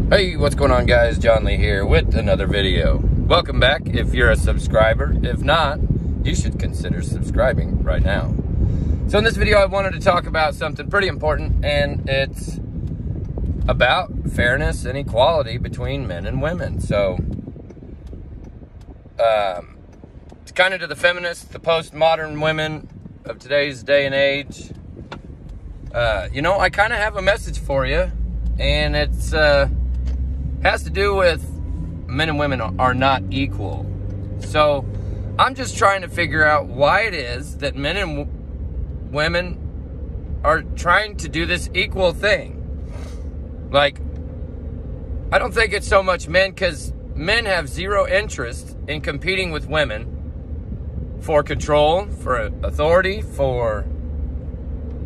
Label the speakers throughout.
Speaker 1: Hey, what's going on, guys? John Lee here with another video. Welcome back if you're a subscriber. If not, you should consider subscribing right now. So in this video, I wanted to talk about something pretty important, and it's about fairness and equality between men and women. So it's kind of to the feminists, the postmodern women of today's day and age. I kind of have a message for you, and it's has to do with men and women are not equal. So I'm just trying to figure out why it is that men and women are trying to do this equal thing. Like, I don't think it's so much men, because men have zero interest in competing with women for control, for authority, for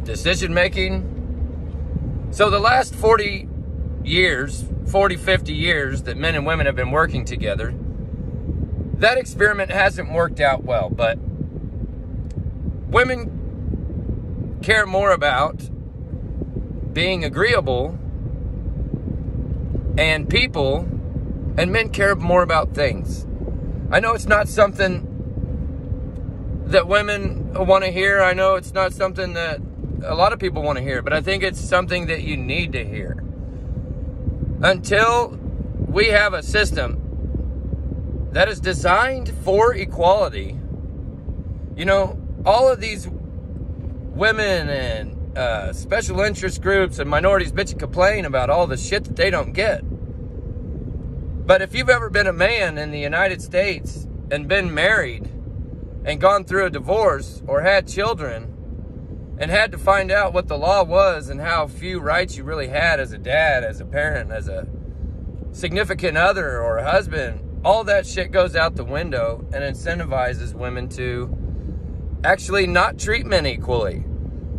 Speaker 1: decision making. So the last 40, 50 years that men and women have been working together, that experiment hasn't worked out well. But women care more about being agreeable and people, and men care more about things. I know it's not something that women want to hear. I know it's not something that a lot of people want to hear, but I think it's something that you need to hear. Until we have a system that is designed for equality, all of these women and special interest groups and minorities bitch and complain about all the shit that they don't get. But if you've ever been a man in the United States and been married and gone through a divorce or had children and had to find out what the law was and how few rights you really had as a dad, as a parent, as a significant other or a husband, all that shit goes out the window and incentivizes women to actually not treat men equally.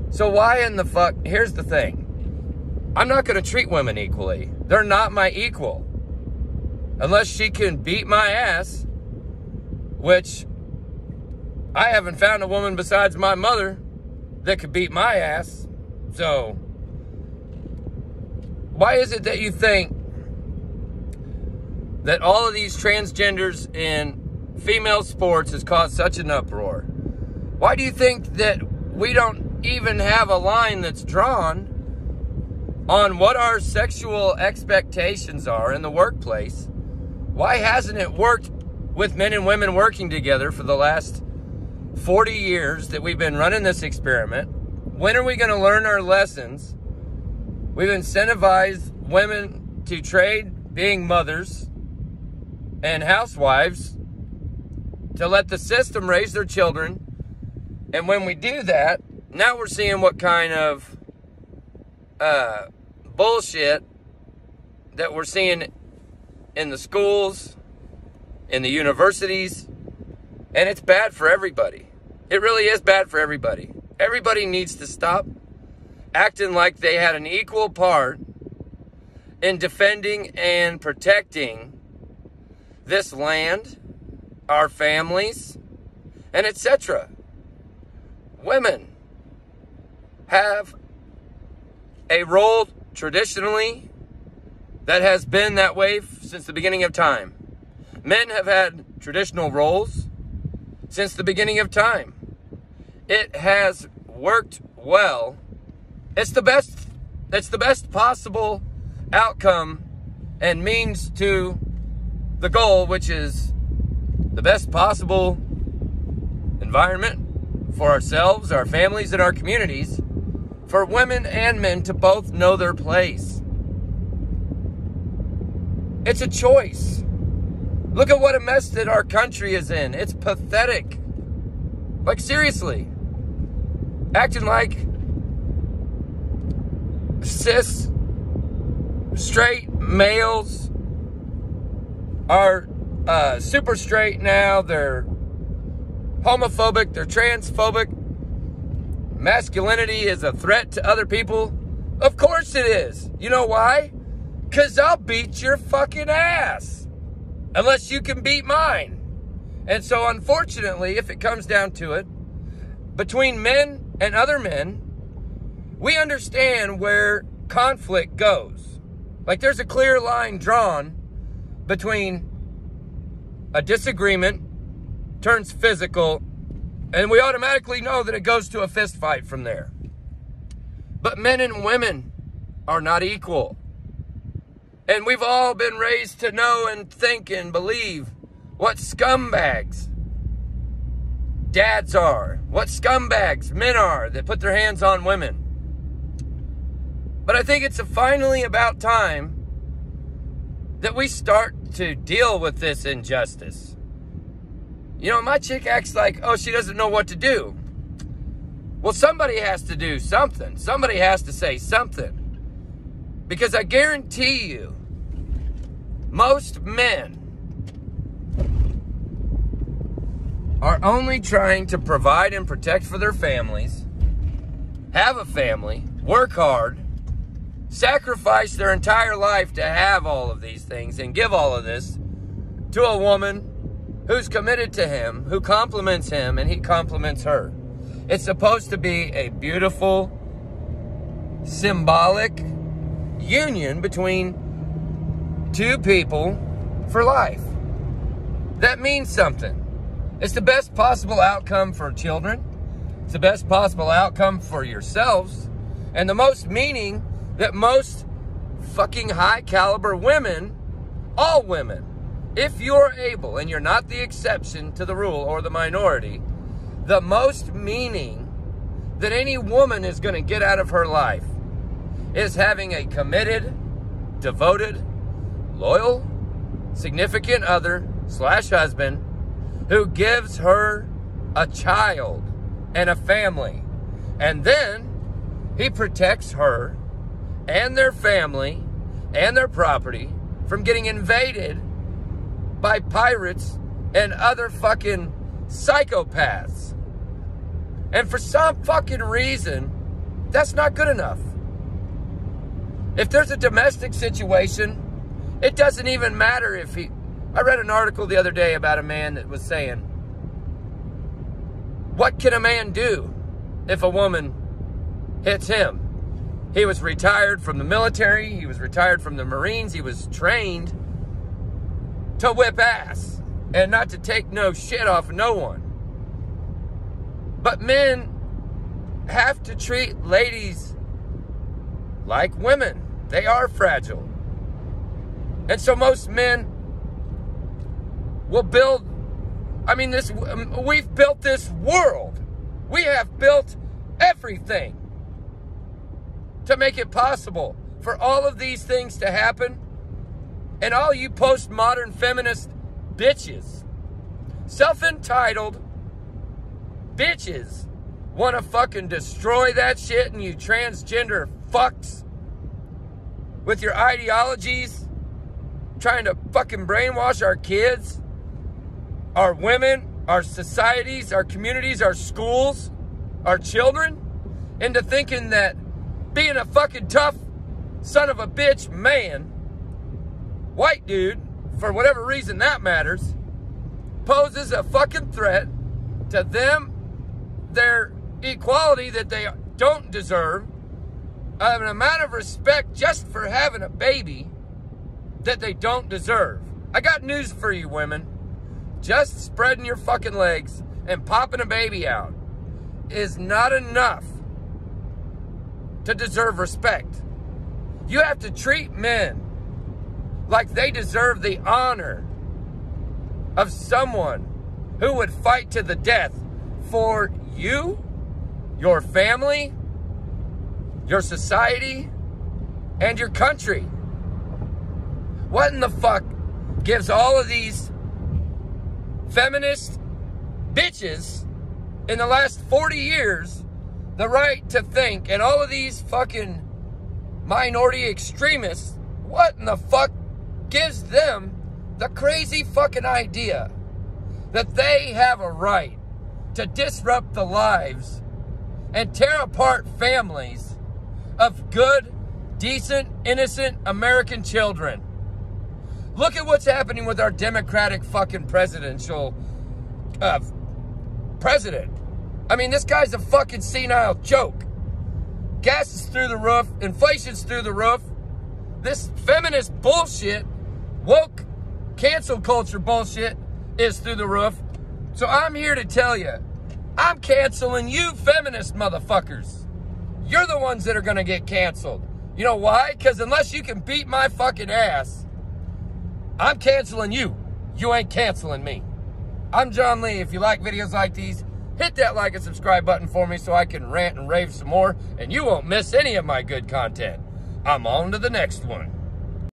Speaker 1: So why in the fuck? Here's the thing. I'm not going to treat women equally. They're not my equal. Unless she can beat my ass, which I haven't found a woman besides my mother that could beat my ass. So why is it that you think that all of these transgenders in female sports has caused such an uproar? Why do you think that we don't even have a line that's drawn on what our sexual expectations are in the workplace? Why hasn't it worked with men and women working together for the last 40 years that we've been running this experiment? When are we going to learn our lessons? We've incentivized women to trade being mothers and housewives to let the system raise their children. And when we do that, now we're seeing what kind of bullshit that we're seeing in the schools, in the universities, and it's bad for everybody. It really is bad for everybody. Everybody needs to stop acting like they had an equal part in defending and protecting this land, our families, and etc. Women have a role traditionally that has been that way since the beginning of time. Men have had traditional roles since the beginning of time. It has worked well. It's the best possible outcome and means to the goal, which is the best possible environment for ourselves, our families, and our communities, for women and men to both know their place. It's a choice. Look at what a mess that our country is in. It's pathetic. Like, seriously. Acting like cis, straight males are super straight now. They're homophobic. They're transphobic. Masculinity is a threat to other people. Of course it is. You know why? Because I'll beat your fucking ass unless you can beat mine. And so, unfortunately, if it comes down to it, between men and other men, we understand where conflict goes. Like there's a clear line drawn between a disagreement turns physical, and we automatically know that it goes to a fist fight from there. But men and women are not equal. And we've all been raised to know and think and believe what scumbags dads are, what scumbags men are that put their hands on women. But I think it's finally about time that we start to deal with this injustice. You know, my chick acts like, oh, she doesn't know what to do. Well, somebody has to do something. Somebody has to say something. Because I guarantee you, most men are only trying to provide and protect for their families, have a family, work hard, sacrifice their entire life to have all of these things and give all of this to a woman who's committed to him, who compliments him, and he compliments her. It's supposed to be a beautiful, symbolic union between two people for life. That means something. It's the best possible outcome for children. It's the best possible outcome for yourselves. And the most meaning that most fucking high caliber women, all women, if you're able, and you're not the exception to the rule or the minority, the most meaning that any woman is going to get out of her life is having a committed, devoted, loyal, significant other / husband who gives her a child and a family. And then he protects her and their family and their property from getting invaded by pirates and other fucking psychopaths. And for some fucking reason, that's not good enough. If there's a domestic situation, it doesn't even matter if he... I read an article the other day about a man that was saying, what can a man do if a woman hits him? He was retired from the military. He was retired from the Marines. He was trained to whip ass and not to take no shit off no one. But men have to treat ladies like women. They are fragile. And so most men will build, we've built this world. We have built everything to make it possible for all of these things to happen. And all you postmodern feminist bitches, self-entitled bitches, want to fucking destroy that shit, and you transgender fucks with your ideologies trying to fucking brainwash our kids, our women, our societies, our communities, our schools, our children into thinking that being a fucking tough son of a bitch man, white dude, for whatever reason that matters, poses a fucking threat to them, their equality that they don't deserve, an amount of respect just for having a baby that they don't deserve. I got news for you, women. Just spreading your fucking legs and popping a baby out is not enough to deserve respect. You have to treat men like they deserve the honor of someone who would fight to the death for you, your family, your society, and your country. What in the fuck gives all of these feminist bitches in the last 40 years the right to think, and all of these fucking minority extremists, what in the fuck gives them the crazy fucking idea that they have a right to disrupt the lives and tear apart families of good, decent, innocent American children? Look at what's happening with our Democratic fucking presidential president. I mean, this guy's a fucking senile joke. Gas is through the roof. Inflation's through the roof. this feminist bullshit, woke cancel culture bullshit is through the roof. So I'm here to tell you, I'm canceling you feminist motherfuckers. You're the ones that are going to get canceled. You know why? Because unless you can beat my fucking ass, I'm canceling you. You ain't canceling me. I'm John Lee. If you like videos like these, hit that like and subscribe button for me so I can rant and rave some more and you won't miss any of my good content. I'm on to the next one.